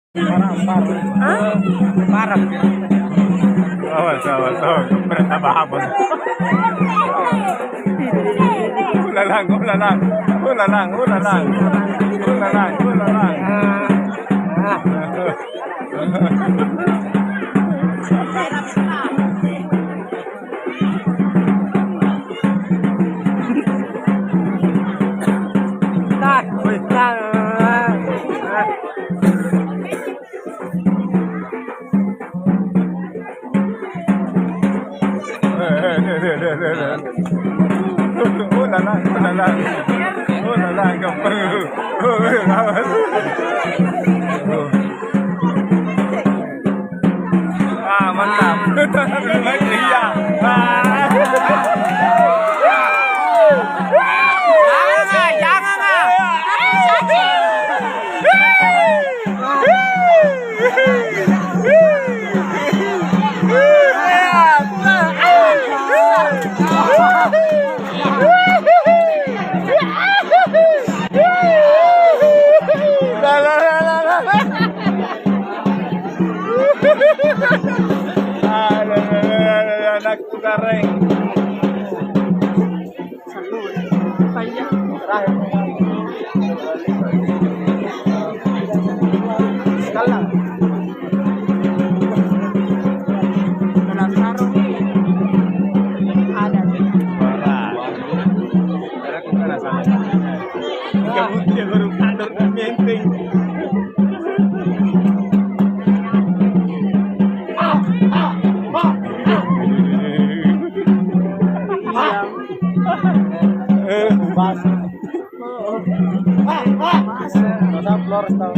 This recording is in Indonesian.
Parang. Awas, awas, awas. Bertabahapon. Ulalang, ulalang. Ulalang, ulalang. Ulalang, ulalang. Ulalang, ulalang. Ulalang, ah, mantap. Iya. Anak gareng. Sekarang. Dalam sarung. Ada. Para kung kana sa. Gamot niya baru kador ng menteng. Masa flores tau.